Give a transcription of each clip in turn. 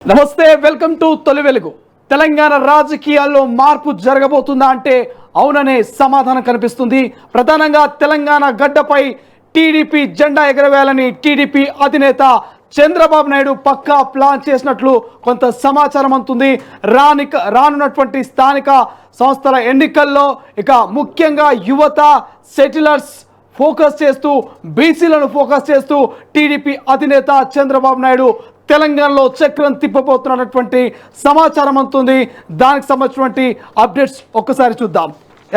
నమస్తే, welcome to తొలి వెలుగు. తెలంగాణ రాజకీయాల్లో మార్పు జరగబోతుందా అంటే అవుననే సమాధానం కనిపిస్తుంది. ప్రధానంగా తెలంగాణ గడ్డపై టీడీపీ జెండా ఎగరవేయాలని టీడీపీ అధినేత చంద్రబాబు నాయుడు పక్కా ప్లాన్ చేసినట్లు కొంత సమాచారం అందుతుంది. రానున్నటువంటి స్థానిక సంస్థల ఎన్నికల్లో ఇక ముఖ్యంగా యువత, సెటిలర్స్ ఫోకస్ చేస్తూ, బీసీలను ఫోకస్ చేస్తూ టీడీపీ అధినేత చంద్రబాబు నాయుడు తెలంగాణలో చక్రం తిప్పబోతున్నటువంటి సమాచారం అందుతుంది. దానికి సంబంధించినటువంటి అప్డేట్స్ ఒక్కసారి చూద్దాం.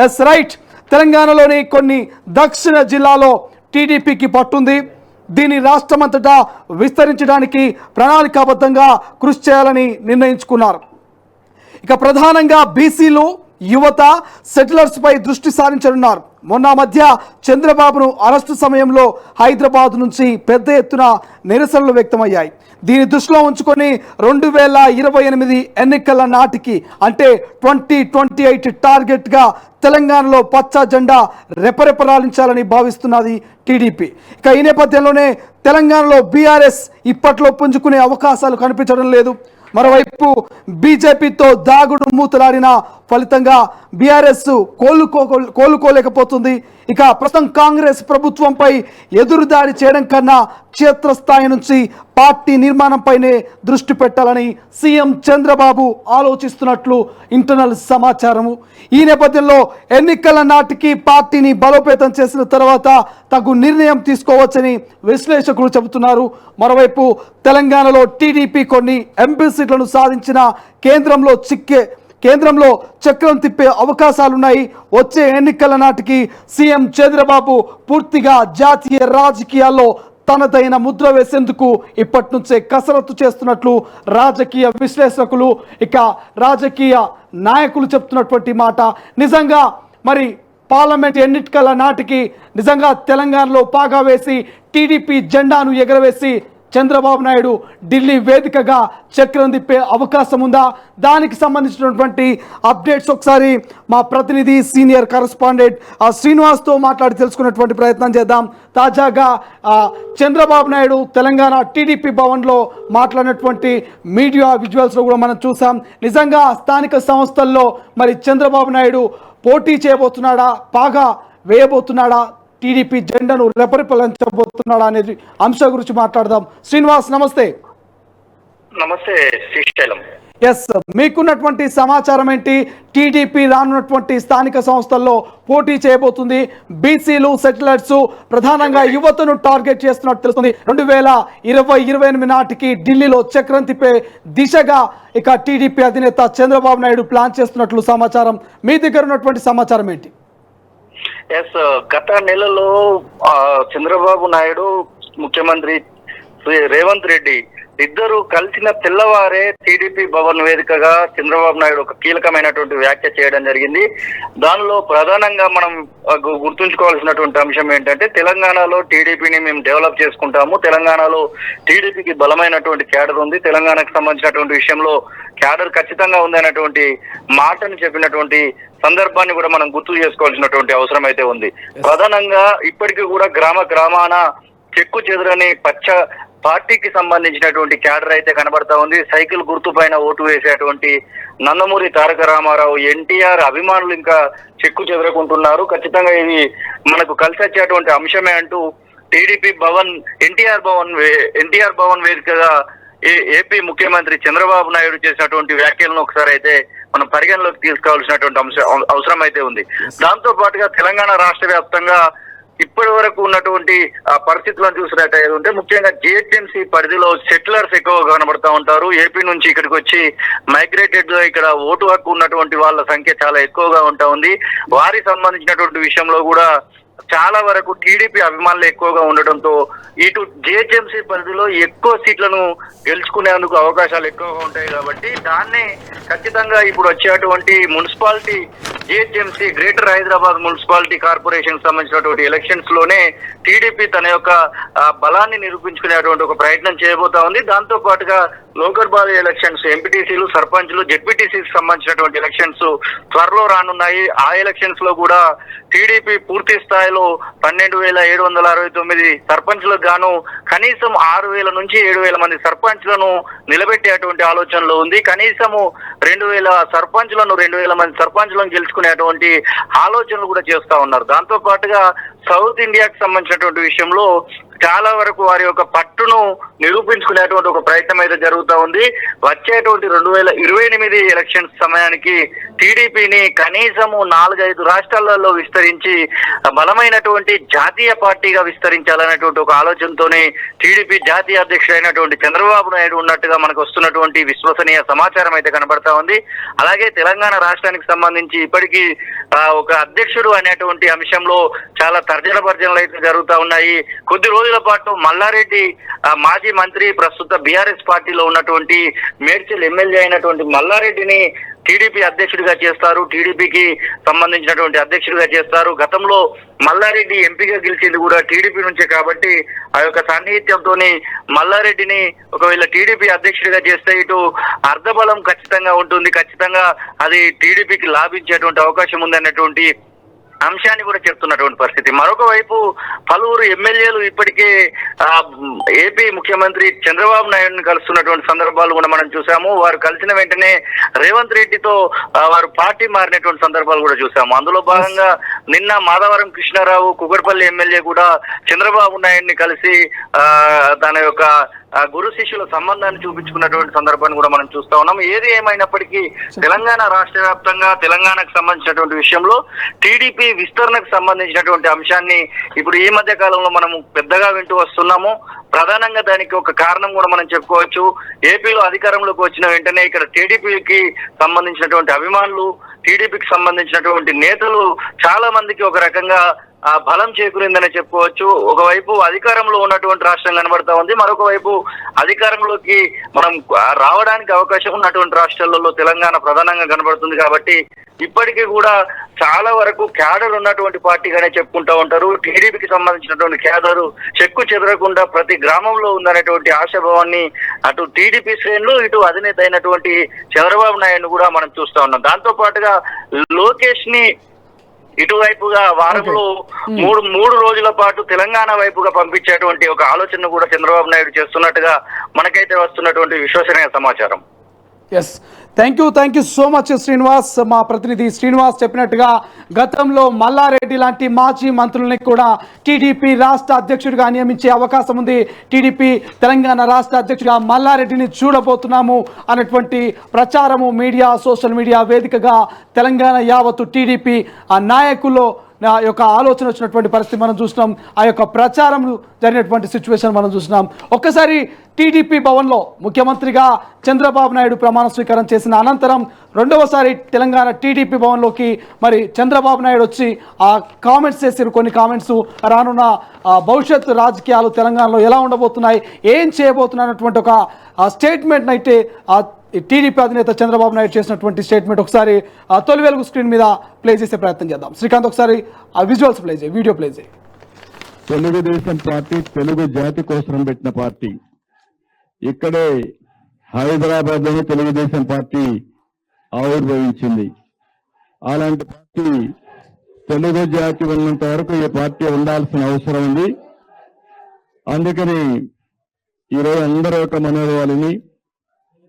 ఎస్ రైట్, తెలంగాణలోని కొన్ని దక్షిణ జిల్లాలో టీడీపీకి పట్టుంది. దీన్ని రాష్ట్రమంతటా విస్తరించడానికి ప్రణాళికాబద్ధంగా కృషి చేయాలని నిర్ణయించుకున్నారు. ఇక ప్రధానంగా బీసీలు, యువత, సెటిలర్స్ పై దృష్టి సారించనున్నారు. మొన్న మధ్య చంద్రబాబును అరెస్టు సమయంలో హైదరాబాద్ నుంచి పెద్ద ఎత్తున నిరసనలు వ్యక్తమయ్యాయి. దీన్ని దృష్టిలో ఉంచుకొని 2028 ఎన్నికల నాటికి అంటే 2028 టార్గెట్గా తెలంగాణలో పచ్చ జెండా రెపరెపరాలించాలని భావిస్తున్నది టీడీపీ. ఇక ఈ నేపథ్యంలోనే తెలంగాణలో బీఆర్ఎస్ ఇప్పట్లో పుంజుకునే అవకాశాలు కనిపించడం లేదు. మరోవైపు బీజేపీతో దాగుడు మూతలాడిన ఫలితంగా బీఆర్ఎస్ కోలుకోలేకపోతుంది. ఇక ప్రస్తుతం కాంగ్రెస్ ప్రభుత్వంపై ఎదురుదాడి చేయడం కన్నా క్షేత్రస్థాయి నుంచి పార్టీ నిర్మాణంపైనే దృష్టి పెట్టాలని సీఎం చంద్రబాబు ఆలోచిస్తున్నట్లు ఇంటర్నల్ సమాచారము. ఈ నేపథ్యంలో ఎన్నికల నాటికి పార్టీని బలోపేతం చేసిన తర్వాత తగు నిర్ణయం తీసుకోవచ్చని విశ్లేషకులు చెబుతున్నారు. మరోవైపు తెలంగాణలో టీడీపీ కొన్ని ఎంపీ సీట్లను సాధించిన కేంద్రంలో చక్రం తిప్పే అవకాశాలున్నాయి. వచ్చే ఎన్నికల నాటికి సీఎం చంద్రబాబు పూర్తిగా జాతీయ రాజకీయాల్లో తనదైన ముద్ర వేసేందుకు ఇప్పటి నుంచే కసరత్తు చేస్తున్నట్లు రాజకీయ విశ్లేషకులు, ఇక రాజకీయ నాయకులు చెప్తున్నటువంటి మాట. నిజంగా మరి పార్లమెంట్ ఎన్నికల నాటికి నిజంగా తెలంగాణలో పాగా వేసి టీడీపీ జెండాను ఎగరవేసి చంద్రబాబు నాయుడు ఢిల్లీ వేదికగా చక్రం తిప్పే అవకాశం ఉందా? దానికి సంబంధించినటువంటి అప్డేట్స్ ఒకసారి మా ప్రతినిధి సీనియర్ కరెస్పాండెంట్ శ్రీనివాస్తో మాట్లాడి తెలుసుకున్నటువంటి ప్రయత్నం చేద్దాం. తాజాగా చంద్రబాబు నాయుడు తెలంగాణ టీడీపీ భవన్లో మాట్లాడినటువంటి మీడియా విజువల్స్లో కూడా మనం చూసాం. నిజంగా స్థానిక సంస్థల్లో మరి చంద్రబాబు నాయుడు పోటీ చేయబోతున్నాడా, పాగా వేయబోతున్నాడా, టీడీపీ జెండాను రెపరెపలాంచబోతున్నాడా అనేది అంశం గురించి మాట్లాడదాం. శ్రీనివాస్ నమస్తే. నమస్తే శ్రీశైలం. ఎస్, మీకున్నటువంటి సమాచారం ఏంటి? టీడీపీ రానున్నటువంటి స్థానిక సంస్థల్లో పోటీ చేయబోతుంది. బీసీలు, సెటిలర్స్, ప్రధానంగా యువతను టార్గెట్ చేస్తున్నట్టు తెలుస్తుంది. 2028 నాటికి ఢిల్లీలో చక్రం తిప్పే దిశగా ఇక టీడీపీ అధినేత చంద్రబాబు నాయుడు ప్లాన్ చేస్తున్నట్లు సమాచారం. మీ దగ్గర ఉన్నటువంటి సమాచారం ఏంటి? ఎస్, గత నెలలో చంద్రబాబు నాయుడు, ముఖ్యమంత్రి రేవంత్ రెడ్డి ఇద్దరు కలిసిన తెల్లవారే టీడీపీ భవన్ వేదికగా చంద్రబాబు నాయుడు ఒక కీలకమైనటువంటి వ్యాఖ్య చేయడం జరిగింది. దానిలో ప్రధానంగా మనం గుర్తుంచుకోవాల్సినటువంటి అంశం ఏంటంటే, తెలంగాణలో టీడీపీని మేము డెవలప్ చేసుకుంటాము, తెలంగాణలో టీడీపీకి బలమైనటువంటి క్యాడర్ ఉంది, తెలంగాణకు సంబంధించినటువంటి విషయంలో క్యాడర్ ఖచ్చితంగా ఉంది అనేటువంటి మాటను చెప్పినటువంటి సందర్భాన్ని కూడా మనం గుర్తు చేసుకోవాల్సినటువంటి అవసరం అయితే ఉంది. ప్రధానంగా ఇప్పటికీ కూడా గ్రామాన చెక్కు చెదరని పచ్చ పార్టీకి సంబంధించినటువంటి క్యాడర్ అయితే కనబడతా ఉంది. సైకిల్ గుర్తు పైన ఓటు వేసేటువంటి నందమూరి తారక రామారావు, ఎన్టీఆర్ అభిమానులు ఇంకా చెక్కు చెదరకుంటున్నారు. ఖచ్చితంగా ఇది మనకు కలిసి వచ్చేటువంటి అంశమే అంటూ టీడీపీ భవన్ ఎన్టీఆర్ భవన్ వేదికగా ఏపీ ముఖ్యమంత్రి చంద్రబాబు నాయుడు చేసినటువంటి వ్యాఖ్యలను ఒకసారి అయితే మనం పరిగణలోకి తీసుకోవాల్సినటువంటి అవసరం అయితే ఉంది. దాంతో పాటుగా తెలంగాణ రాష్ట్ర వ్యాప్తంగా ఇప్పటి వరకు ఉన్నటువంటి పరిస్థితులను చూసినట్టయితే ముఖ్యంగా జిహెచ్ఎంసీ పరిధిలో సెటిలర్స్ ఎక్కువగా కనబడతా ఉంటారు. ఏపీ నుంచి ఇక్కడికి వచ్చి మైగ్రేటెడ్ గా ఇక్కడ ఓటు హక్కు ఉన్నటువంటి వాళ్ళ సంఖ్య చాలా ఎక్కువగా ఉంటా ఉంది. వారికి సంబంధించినటువంటి విషయంలో కూడా చాలా వరకు టీడీపీ అభిమానులు ఎక్కువగా ఉండడంతో ఇటు జిహెచ్ఎంసీ పరిధిలో ఎక్కువ సీట్లను గెలుచుకునేందుకు అవకాశాలు ఎక్కువగా ఉంటాయి. కాబట్టి దాన్ని ఖచ్చితంగా ఇప్పుడు వచ్చేటువంటి municipality GHMC greater Hyderabad municipality corporation సంబంధించినటువంటి ఎలక్షన్స్ లోనే టీడీపీ తన యొక్క బలాన్ని నిరూపించుకునేటువంటి ఒక ప్రయత్నం చేయబోతా ఉంది. దాంతో పాటుగా లోకల్ బాడీ ఎలక్షన్స్, ఎంపీటీసీలు, సర్పంచ్లు, జెడ్పీటీసీకి సంబంధించినటువంటి ఎలక్షన్స్ త్వరలో రానున్నాయి. ఆ ఎలక్షన్స్ లో కూడా టీడీపీ పూర్తి స్థాయిలో 12,769 సర్పంచ్లకు గాను కనీసం 6,000 నుంచి 7,000 మంది సర్పంచ్లను నిలబెట్టేటువంటి ఆలోచనలో ఉంది. కనీసము 2,000 సర్పంచ్లను 2,000 మంది సర్పంచ్లను గెలుచుకునేటువంటి ఆలోచనలు కూడా చేస్తా ఉన్నారు. దాంతో పాటుగా సౌత్ ఇండియాకి సంబంధించినటువంటి విషయంలో చాలా వరకు వారి యొక్క పట్టును నిరూపించుకునేటువంటి ఒక ప్రయత్నం అయితే జరుగుతూ ఉంది. వచ్చేటువంటి 2028 ఎలక్షన్స్ సమయానికి టీడీపీని కనీసము 4-5 రాష్ట్రాలలో విస్తరించి బలమైనటువంటి జాతీయ పార్టీగా విస్తరించాలనేటువంటి ఒక ఆలోచనతోనే టీడీపీ జాతీయ అధ్యక్షుడైనటువంటి చంద్రబాబు నాయుడు ఉన్నట్టుగా మనకు వస్తున్నటువంటి విశ్వసనీయ సమాచారం అయితే కనబడతా ఉంది. అలాగే తెలంగాణ రాష్ట్రానికి సంబంధించి ఇప్పటికీ ఒక అధ్యక్షుడు అనేటువంటి అంశంలో చాలా తర్జన భర్జనలు అయితే జరుగుతూ ఉన్నాయి. కొద్ది రోజుల పాటు మల్లారెడ్డి మాజీ మంత్రి, ప్రస్తుత బీఆర్ఎస్ పార్టీలో ఉన్నటువంటి మేడ్చల్ ఎమ్మెల్యే అయినటువంటి మల్లారెడ్డిని టీడీపీ అధ్యక్షుడిగా చేస్తారు, టీడీపీకి సంబంధించినటువంటి అధ్యక్షుడిగా చేస్తారు. గతంలో మల్లారెడ్డి ఎంపీగా గెలిచింది కూడా టీడీపీ నుంచే కాబట్టి ఆ యొక్క సాన్నిహిత్యంతో మల్లారెడ్డిని ఒకవేళ టీడీపీ అధ్యక్షుడిగా చేస్తే ఇటు అర్ధబలం ఖచ్చితంగా ఉంటుంది, ఖచ్చితంగా అది టీడీపీకి లాభించేటువంటి అవకాశం ఉందన్నటువంటి అంశాన్ని కూడా చెప్తున్నటువంటి పరిస్థితి. మరొక వైపు పలువురు ఎమ్మెల్యేలు ఇప్పటికే ఏపీ ముఖ్యమంత్రి చంద్రబాబు నాయుడుని కలుస్తున్నటువంటి సందర్భాలు కూడా మనం చూసాము. వారు కలిసిన వెంటనే రేవంత్ రెడ్డితో వారు పార్టీ మారినటువంటి సందర్భాలు కూడా చూసాము. అందులో భాగంగా నిన్న మాధవరం కృష్ణారావు కుకట్పల్లి ఎమ్మెల్యే కూడా చంద్రబాబు నాయుడిని కలిసి తన యొక్క గురు శిష్యుల సంబంధాన్ని చూపించుకున్నటువంటి సందర్భాన్ని కూడా మనం చూస్తా ఉన్నాం. ఏది ఏమైనప్పటికీ తెలంగాణ రాష్ట్ర వ్యాప్తంగా తెలంగాణకు సంబంధించినటువంటి విషయంలో టీడీపీ విస్తరణకు సంబంధించినటువంటి అంశాన్ని ఇప్పుడు ఈ మధ్య కాలంలో మనము పెద్దగా వింటూ వస్తున్నాము. ప్రధానంగా దానికి ఒక కారణం కూడా మనం చెప్పుకోవచ్చు. ఏపీలో అధికారంలోకి వచ్చిన వెంటనే ఇక్కడ టీడీపీకి సంబంధించినటువంటి అభిమానులు, టీడీపీకి సంబంధించినటువంటి నేతలు చాలా మందికి ఒక రకంగా బలం చేకూరిందని చెప్పుకోవచ్చు. ఒకవైపు అధికారంలో ఉన్నటువంటి రాష్ట్రం కనబడతా ఉంది, మరొక వైపు అధికారంలోకి మనం రావడానికి అవకాశం ఉన్నటువంటి రాష్ట్రాలలో తెలంగాణ ప్రధానంగా కనబడుతుంది. కాబట్టి ఇప్పటికీ కూడా చాలా వరకు క్యాడర్ ఉన్నటువంటి పార్టీగానే చెప్పుకుంటూ ఉంటారు. టీడీపీకి సంబంధించినటువంటి క్యాడరు చెక్కు చెదరకుండా ప్రతి గ్రామంలో ఉందనేటువంటి ఆశాభావాన్ని అటు టీడీపీ శ్రేణులు, ఇటు అధినేత అయినటువంటి చంద్రబాబు నాయుడు కూడా మనం చూస్తా ఉన్నాం. దాంతో పాటుగా లోకేష్ ని ఇటువైపుగా వారంలో మూడు రోజుల పాటు తెలంగాణ వైపుగా పంపించేటువంటి ఒక ఆలోచన కూడా చంద్రబాబు నాయుడు చేస్తున్నట్టుగా మనకైతే వస్తున్నటువంటి విశ్వసనీయ సమాచారం. Yes, thank you so much Srinivas. మా ప్రతినిధి శ్రీనివాస్ చెప్పినట్టుగా గతంలో మల్లారెడ్డి లాంటి మాజీ మంత్రుల్ని కూడా టీడీపీ రాష్ట్ర అధ్యక్షుడిగా నియమించే అవకాశం ఉంది. టీడీపీ తెలంగాణ రాష్ట్ర అధ్యక్షుడిగా మల్లారెడ్డిని చూడబోతున్నాము అనేటువంటి ప్రచారము మీడియా, సోషల్ మీడియా వేదికగా తెలంగాణ యావత్తు టీడీపీ ఆ నాయకుల్లో యొక్క ఆలోచన వచ్చినటువంటి పరిస్థితి మనం చూసినాం. ఆ యొక్క ప్రచారం జరిగినటువంటి సిచ్యువేషన్ మనం చూసినాం. ఒక్కసారి టీడీపీ భవన్లో ముఖ్యమంత్రిగా చంద్రబాబు నాయుడు ప్రమాణ స్వీకారం చేసిన అనంతరం రెండవసారి తెలంగాణ టీడీపీ భవన్లోకి మరి చంద్రబాబు నాయుడు వచ్చి ఆ కామెంట్స్ చేసారు. కొన్ని కామెంట్స్ రానున్న భవిష్యత్తు రాజకీయాలు తెలంగాణలో ఎలా ఉండబోతున్నాయి, ఏం చేయబోతున్నటువంటి ఒక స్టేట్మెంట్ అయితే టీడీపీ అధినేత చంద్రబాబు నాయుడు చేసినటువంటి స్టేట్మెంట్ ఒకసారి తొలి వెలుగు స్క్రీన్ మీద ప్లే చేసే ప్రయత్నం చేద్దాం. శ్రీకాంత్ ఒకసారి ఆ విజువల్స్ ప్లే చేయి, వీడియో ప్లే చేయి. తెలుగుదేశం పార్టీ తెలుగు జాతి కోసం పెట్టిన పార్టీ. ఇక్కడే హైదరాబాద్ లోని తెలుగుదేశం పార్టీ ఆవిర్భవించింది. అలాంటి పార్టీ తెలుగు జాతి ఉన్నంత వరకు ఈ పార్టీ ఉండాల్సిన అవసరం ఉంది. అందుకని ఈరోజు అందరూ ఒక మనోభావాలని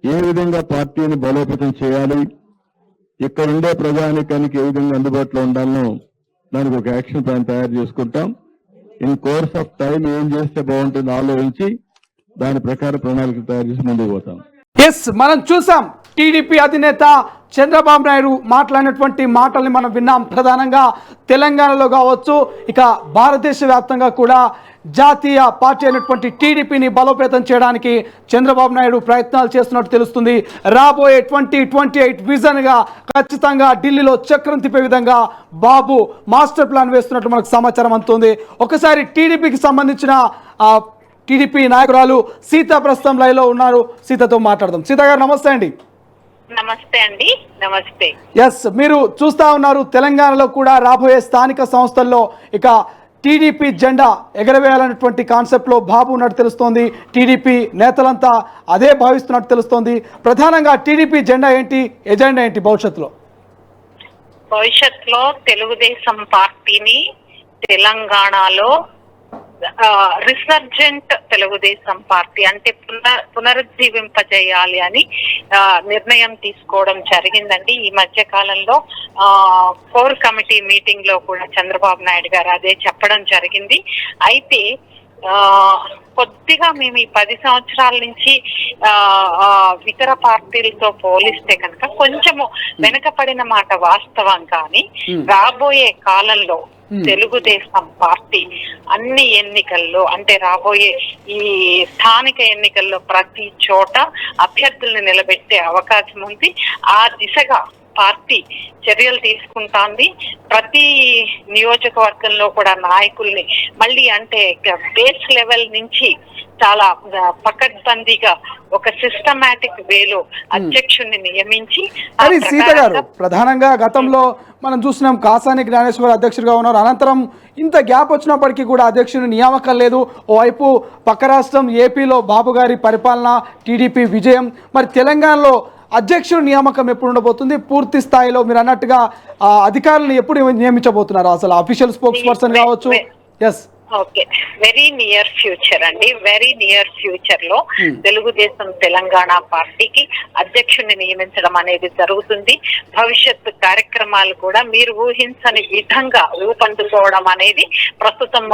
ఏ విధంగా పార్టీని బలోపేతం చేయాలి, ఇక్కడ ఉండే ప్రజానికానికి ఏ విధంగా అందుబాటులో ఉండాలనో దానికి ఒక యాక్షన్ ప్లాన్ తయారు చేసుకుంటాం. ఇన్ కోర్స్ ఆఫ్ టైం ఏం చేస్తే బాగుంటుందో ఆలోచించి దాని ప్రకారం ప్రణాళిక తయారు చేసి ముందుకు పోతాం. ఎస్, మనం చూసాం టీడీపీ అధినేత చంద్రబాబు నాయుడు మాట్లాడినటువంటి మాటల్ని మనం విన్నాం. ప్రధానంగా తెలంగాణలో కావచ్చు, ఇక భారతదేశ వ్యాప్తంగా కూడా జాతీయ పార్టీ అయినటువంటి టీడీపీని బలోపేతం చేయడానికి చంద్రబాబు నాయుడు ప్రయత్నాలు చేస్తున్నట్టు తెలుస్తుంది. రాబోయే 2028 విజన్గా ఖచ్చితంగా ఢిల్లీలో చక్రం తిప్పే విధంగా బాబు మాస్టర్ ప్లాన్ వేస్తున్నట్టు మనకు సమాచారం అందుతుంది. ఒకసారి టీడీపీకి సంబంధించిన టీడీపీ నాయకురాలు సీత ప్రస్తుతం లైవ్లో ఉన్నారు. సీతతో మాట్లాడదాం. సీత గారు నమస్తే అండి. నమస్తే అండి. నమస్తే. ఎస్, మీరు చూస్తా ఉన్నారు తెలంగాణలో కూడా రాబోయే స్థానిక సంస్థల్లో ఇక టీడీపీ జెండా ఎగరవేయాలనేటువంటి కాన్సెప్ట్లో బాబు ఉన్నట్టు తెలుస్తోంది. టీడీపీ నేతలంతా అదే భావిస్తున్నట్టు తెలుస్తోంది. ప్రధానంగా టీడీపీ జెండా ఏంటి, ఎజెండా ఏంటి భవిష్యత్తులో? భవిష్యత్తులో తెలుగుదేశం పార్టీని తెలంగాణలో రిసర్జెంట్ తెలుగుదేశం పార్టీ అంటే పునరుజ్జీవింపజేయాలి అని నిర్ణయం తీసుకోవడం జరిగిందండి. ఈ మధ్య కాలంలో కోర్ కమిటీ మీటింగ్ లో కూడా చంద్రబాబు నాయుడు గారు అదే చెప్పడం జరిగింది. అయితే కొద్దిగా మేము ఈ 10 సంవత్సరాల నుంచి ఇతర పార్టీలతో పోలిస్తే కనుక కొంచెము వెనుకపడిన మాట వాస్తవం. కానీ రాబోయే కాలంలో తెలుగుదేశం పార్టీ అన్ని ఎన్నికల్లో అంటే రాబోయే ఈ స్థానిక ఎన్నికల్లో ప్రతి చోట అభ్యర్థుల్ని నిలబెట్టే అవకాశం ఉంది. ఆ దిశగా పార్టీ చర్యలు తీసుకుంటాంది. ప్రతి నియోజకవర్గంలో కూడా నాయకుల్ని మళ్ళీ అంటే బేస్ లెవెల్ నుంచి చాలా పకడ్బందీగా ఒక సిస్టమాటిక్ వేలో అధ్యక్షుడిని నియమించి. కానీ సీత గారు, ప్రధానంగా గతంలో మనం చూసినాం కాసాని జ్ఞానేశ్వర్ అధ్యక్షుడిగా ఉన్నారు. అనంతరం ఇంత గ్యాప్ వచ్చినప్పటికీ కూడా అధ్యక్షుని నియామకం లేదు. ఓవైపు పక్క రాష్ట్రం ఏపీలో బాబు గారి పరిపాలన, టీడీపీ విజయం. మరి తెలంగాణలో అధ్యక్షుడి నియామకం ఎప్పుడు ఉండబోతుంది? పూర్తి స్థాయిలో మీరు అన్నట్టుగా అధికారులను ఎప్పుడు నియమించబోతున్నారు? అసలు అఫీషియల్ స్పోక్స్ పర్సన్ కావచ్చు. Yes, okay, very near future అండి. వెరీ నియర్ ఫ్యూచర్ లో తెలుగుదేశం తెలంగాణ పార్టీకి అధ్యక్షుడిని నియమించడం అనేది జరుగుతుంది. భవిష్యత్తు కార్యక్రమాలు కూడా మీరు ఊహించని విధంగా రూపొందుకోవడం అనేది ప్రస్తుతం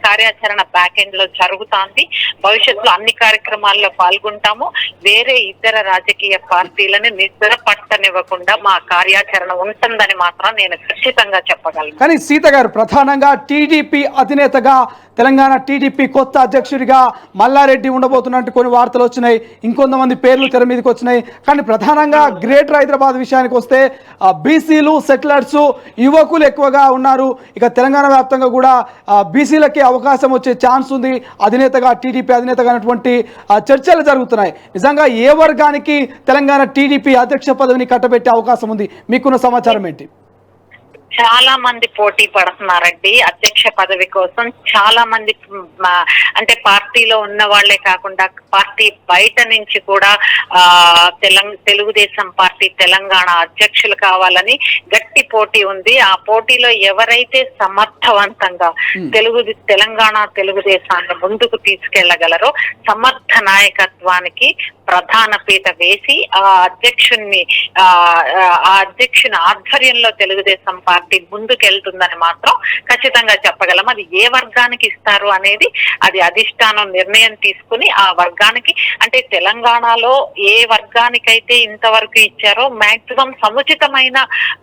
కార్యాచరణ బ్యాక్ ఎండ్ లో జరుగుతోంది. భవిష్యత్తులో అన్ని కార్యక్రమాల్లో పాల్గొంటాము. వేరే ఇతర రాజకీయ పార్టీలను నిద్ర పట్టనివ్వకుండా మా కార్యాచరణ ఉంటుందని మాత్రం నేను ఖచ్చితంగా చెప్పగలను. కానీ సీత గారు, ప్రధానంగా టీడీపీ అధినేతగా తెలంగాణ టీడీపీ కొత్త అధ్యక్షుడిగా మల్లారెడ్డి ఉండబోతున్నట్టు కొన్ని వార్తలు వచ్చినాయి. ఇంకొంతమంది పేర్లు తెర మీదకి వచ్చినాయి. కానీ ప్రధానంగా గ్రేటర్ హైదరాబాద్ విషయానికి వస్తే బీసీలు, సెటిలర్స్, యువకులు ఎక్కువగా ఉన్నారు. ఇక తెలంగాణ వ్యాప్తంగా కూడా బీసీలకి అవకాశం వచ్చే ఛాన్స్ ఉంది. అధినేతగా టీడీపీ అధినేతగా అన్నటువంటి చర్చలు జరుగుతున్నాయి. నిజంగా ఏ వర్గానికి తెలంగాణ టీడీపీ అధ్యక్ష పదవిని కట్టబెట్టే అవకాశం ఉంది? మీకున్న సమాచారం ఏంటి? చాలా మంది పోటీ పడుతున్నారండి అధ్యక్ష పదవి కోసం. చాలా మంది అంటే పార్టీలో ఉన్న వాళ్లే కాకుండా పార్టీ బయట నుంచి కూడా తెలుగుదేశం పార్టీ తెలంగాణ అధ్యక్షులు కావాలని గట్టి పోటీ ఉంది. ఆ పోటీలో ఎవరైతే సమర్థవంతంగా తెలంగాణ తెలుగుదేశాన్ని ముందుకు తీసుకెళ్లగలరో సమర్థ నాయకత్వానికి ప్రధాన పీట వేసి ఆ అధ్యక్షుని ఆధ్వర్యంలో తెలుగుదేశం పార్టీ ముందుకెళ్తుందని మాత్రం ఖచ్చితంగా చెప్పగలం. అది ఏ వర్గానికి ఇస్తారు అనేది అది అధిష్టానం నిర్ణయం తీసుకుని ఆ వర్గానికి అంటే తెలంగాణలో ఏ వర్గానికైతే ఇంతవరకు ఇచ్చారో మాక్సిమం సముచితమైన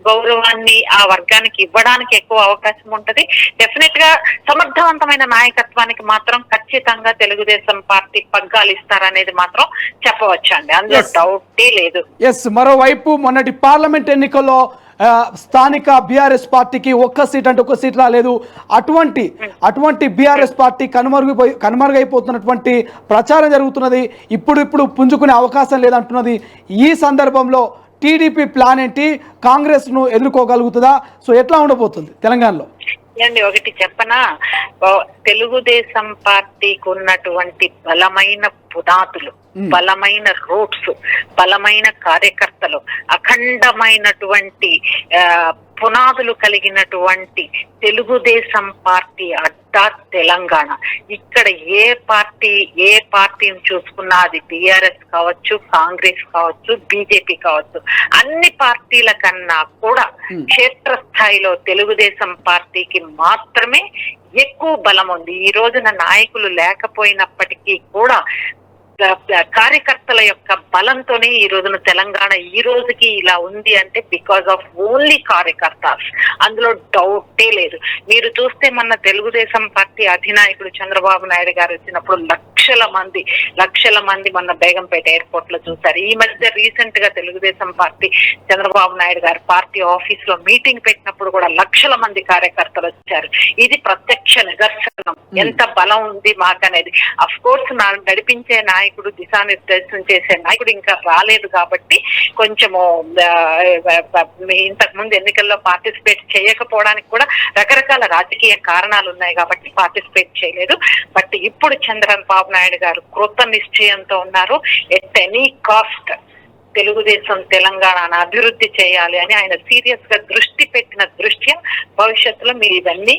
గౌరవాన్ని ఆ వర్గానికి ఇవ్వడానికి ఎక్కువ అవకాశం ఉంటది. డెఫినెట్ గా సమర్థవంతమైన నాయకత్వానికి మాత్రం ఖచ్చితంగా తెలుగుదేశం పార్టీ పగ్గాలు ఇస్తారనేది మాత్రం చెప్పవచ్చు అండి. అందులో డౌటే లేదు. ఎస్, మరోవైపు మొన్నటి పార్లమెంట్ ఎన్నికల్లో స్థానిక బీఆర్ఎస్ పార్టీకి ఒక్క సీట్ రాలేదు. అటువంటి బీఆర్ఎస్ పార్టీ కనుమరుగైపోతున్నటువంటి ప్రచారం జరుగుతున్నది. ఇప్పుడు పుంజుకునే అవకాశం లేదంటున్నది. ఈ సందర్భంలో టీడీపీ ప్లాన్ ఏంటి? కాంగ్రెస్ ను ఎదుర్కోగలుగుతుందా? సో ఎట్లా ఉండబోతుంది తెలంగాణలో? ఒకటి చెప్పనా, తెలుగుదేశం పార్టీకి ఉన్నటువంటి బలమైన పునాదులు, బలమైన రూట్స్, బలమైన కార్యకర్తలు, అఖండమైనటువంటి పునాదులు కలిగినటువంటి తెలుగుదేశం పార్టీ అడ్డా తెలంగాణ. ఇక్కడ ఏ పార్టీని చూసుకున్నా అది టీఆర్ఎస్ కావచ్చు, కాంగ్రెస్ కావచ్చు, బీజేపీ కావచ్చు, అన్ని పార్టీల కన్నా కూడా క్షేత్రస్థాయిలో తెలుగుదేశం పార్టీకి మాత్రమే ఎక్కువ బలం ఉంది. ఈ రోజున నాయకులు లేకపోయినప్పటికీ కూడా కార్యకర్తల యొక్క బలంతోనే ఈ రోజున తెలంగాణ ఈ రోజుకి ఇలా ఉంది అంటే బికాస్ ఆఫ్ ఓన్లీ కార్యకర్తాస్. అందులో డౌటే లేదు. మీరు చూస్తే మొన్న తెలుగుదేశం పార్టీ అధినాయకుడు చంద్రబాబు నాయుడు గారు వచ్చినప్పుడు లక్షల మంది మొన్న బేగంపేట ఎయిర్పోర్ట్ లో చూశారు. ఈ మధ్య రీసెంట్ గా తెలుగుదేశం పార్టీ చంద్రబాబు నాయుడు గారు పార్టీ ఆఫీస్ లో మీటింగ్ పెట్టినప్పుడు కూడా లక్షల మంది కార్యకర్తలు వచ్చారు. ఇది ప్రత్యక్ష నిదర్శనం ఎంత బలం ఉంది మాకనేది. అఫ్ కోర్స్ నడిపించే నాయకులు నాయకుడు, దిశానిర్దేశం చేసే నాయకుడు ఇంకా రాలేదు కాబట్టి కొంచెము ఇంతకు ముందు ఎన్నికల్లో పార్టిసిపేట్ చేయకపోవడానికి కూడా రకరకాల రాజకీయ కారణాలు ఉన్నాయి కాబట్టి పార్టిసిపేట్ చేయలేదు. బట్ ఇప్పుడు చంద్రబాబు నాయుడు గారు కృత నిశ్చయంతో ఉన్నారు. ఎట్ ఎనీ కాస్ట్ తెలుగుదేశం తెలంగాణను అభివృద్ధి చేయాలి అని ఆయన సీరియస్ గా దృష్టి పెట్టిన దృష్ట్యా భవిష్యత్తులో మీరు ఇవన్నీ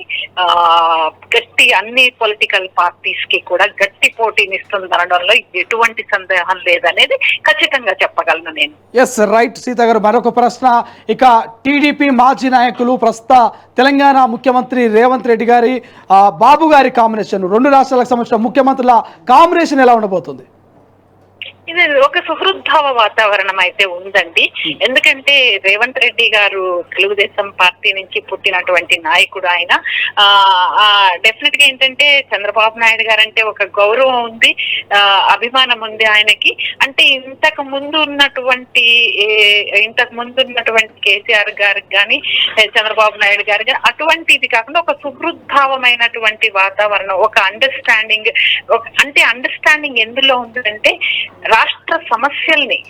గట్టి అన్ని పొలిటికల్ పార్టీస్ కి కూడా గట్టి పోటీనిస్తుంది అనడంలో ఎటువంటి సందేహం లేదనేది ఖచ్చితంగా చెప్పగలను నేను. ఎస్ రైట్ సీత గారు. మరొక ప్రశ్న, ఇక టీడీపీ మాజీ నాయకులు ప్రస్తుత తెలంగాణ ముఖ్యమంత్రి రేవంత్ రెడ్డి గారి బాబు గారి కాంబినేషన్, రెండు రాష్ట్రాలకు సంబంధించిన ముఖ్యమంత్రుల కాంబినేషన్ ఎలా ఉండబోతుంది? ఇది ఒక సుహృద్భావ వాతావరణం అయితే ఉందండి. ఎందుకంటే రేవంత్ రెడ్డి గారు తెలుగుదేశం పార్టీ నుంచి పుట్టినటువంటి నాయకుడు. ఆయన డెఫినెట్ గా ఏంటంటే చంద్రబాబు నాయుడు గారు అంటే ఒక గౌరవం ఉంది, అభిమానం ఉంది ఆయనకి. అంటే ఇంతకు ముందు ఉన్నటువంటి కేసీఆర్ గారికి కానీ చంద్రబాబు నాయుడు గారు కానీ అటువంటి ఇది కాకుండా ఒక సుహృద్భావమైనటువంటి వాతావరణం, ఒక అండర్స్టాండింగ్. అంటే అండర్స్టాండింగ్ ఎందులో ఉందంటే రాష్ట్ర సమస్యల్ని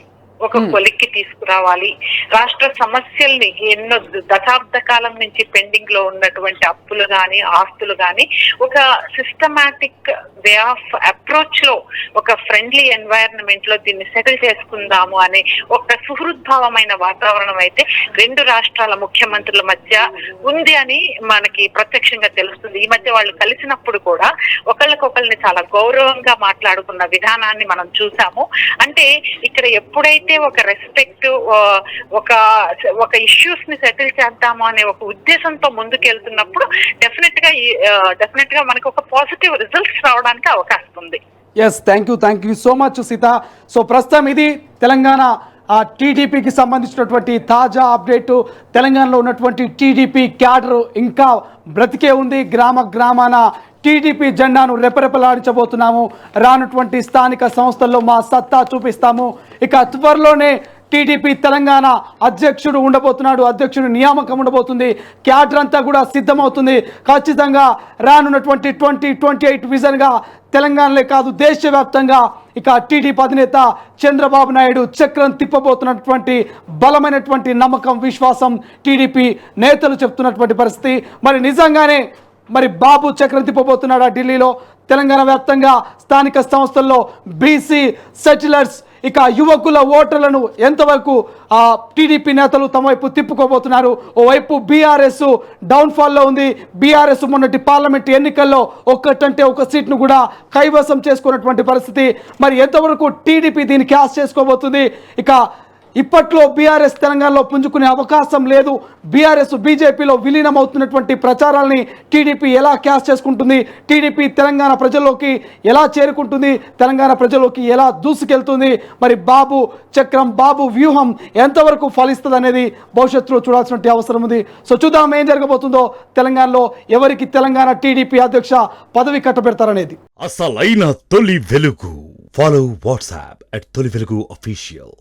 ఒక కొలిక్కి తీసుకురావాలి, రాష్ట్ర సమస్యల్ని ఎన్నో దశాబ్ద కాలం నుంచి పెండింగ్ లో ఉన్నటువంటి అప్పులు గాని ఆస్తులు గాని ఒక సిస్టమాటిక్ వే ఆఫ్ అప్రోచ్ లో ఒక ఫ్రెండ్లీ ఎన్వైరన్మెంట్ లో దీన్ని సెటిల్ చేసుకుందాము అనే ఒక సుహృద్భావమైన వాతావరణం అయితే రెండు రాష్ట్రాల ముఖ్యమంత్రుల మధ్య ఉంది అని మనకి ప్రత్యక్షంగా తెలుస్తుంది. ఈ మధ్య వాళ్ళు కలిసినప్పుడు కూడా ఒకళ్ళకొకళ్ళని చాలా గౌరవంగా మాట్లాడుకున్న విధానాన్ని మనం చూసాము. అంటే ఇక్కడ ఎప్పుడైతే ఒక రెస్పెక్ట్, ఒక ఇష్యూస్ ని సెటిల్ చేద్దాము అనే ఒక ఉద్దేశంతో ముందుకెళ్తున్నప్పుడు డెఫినెట్ గా మనకు ఒక పాజిటివ్ రిజల్ట్స్ రావడానికి అవకాశం ఉంది. Yes, thank you so much Sita. So ప్రస్తుతం ఇది తెలంగాణ టీడీపీకి సంబంధించినటువంటి తాజా అప్డేటు. తెలంగాణలో ఉన్నటువంటి టీడీపీ క్యాడర్ ఇంకా బ్రతికే ఉంది. గ్రామాన టీడీపీ జెండాను రెపరెపలాడించబోతున్నాము. రానటువంటి స్థానిక సంస్థల్లో మా సత్తా చూపిస్తాము. ఇక త్వరలోనే టీడీపీ తెలంగాణ అధ్యక్షుడు ఉండబోతున్నాడు, అధ్యక్షుడు నియామకం ఉండబోతుంది. క్యాడర్ అంతా కూడా సిద్ధమవుతుంది. ఖచ్చితంగా రానున్నటువంటి 2028 విజన్గా తెలంగాణలో కాదు దేశవ్యాప్తంగా ఇక టీడీపీ అధినేత చంద్రబాబు నాయుడు చక్రం తిప్పబోతున్నటువంటి బలమైనటువంటి నమ్మకం, విశ్వాసం టీడీపీ నేతలు చెప్తున్నటువంటి పరిస్థితి. మరి నిజంగానే బాబు చక్రం తిప్పబోతున్నాడా ఢిల్లీలో? తెలంగాణ వ్యాప్తంగా స్థానిక సంస్థల్లో బీసీ సెటిలర్స్ ఇక యువకుల ఓటర్లను ఎంతవరకు టీడీపీ నేతలు తమ వైపు తిప్పుకోబోతున్నారు? ఓవైపు బీఆర్ఎస్ డౌన్ఫాల్లో ఉంది. బీఆర్ఎస్ మొన్నటి పార్లమెంట్ ఎన్నికల్లో ఒక్కటంటే ఒక సీట్ను కూడా కైవసం చేసుకున్నటువంటి పరిస్థితి. మరి ఎంతవరకు టీడీపీ దీన్ని క్యాష్ చేసుకోబోతుంది? ఇక ఇప్పట్లో బీఆర్ఎస్ తెలంగాణలో పుంజుకునే అవకాశం లేదు. బీఆర్ఎస్ బీజేపీలో విలీనం అవుతున్నటువంటి ప్రచారాలని టీడీపీ ఎలా క్యాష్ చేసుకుంటుంది? టీడీపీ తెలంగాణ ప్రజల్లోకి ఎలా చేరుకుంటుంది? తెలంగాణ ప్రజల్లోకి ఎలా దూసుకెళ్తుంది? మరి బాబు చక్రం, బాబు వ్యూహం ఎంతవరకు ఫలిస్తుంది అనేది భవిష్యత్తులో చూడాల్సిన అవసరం ఉంది. సో చూద్దాం ఏం జరగబోతుందో తెలంగాణలో, ఎవరికి తెలంగాణ టీడీపీ అధ్యక్ష పదవి కట్టబెడతారనేది. అసలైన తొలి వెలుగు. ఫాలో వాట్సాప్ @తొలి వెలుగు అఫీషియల్.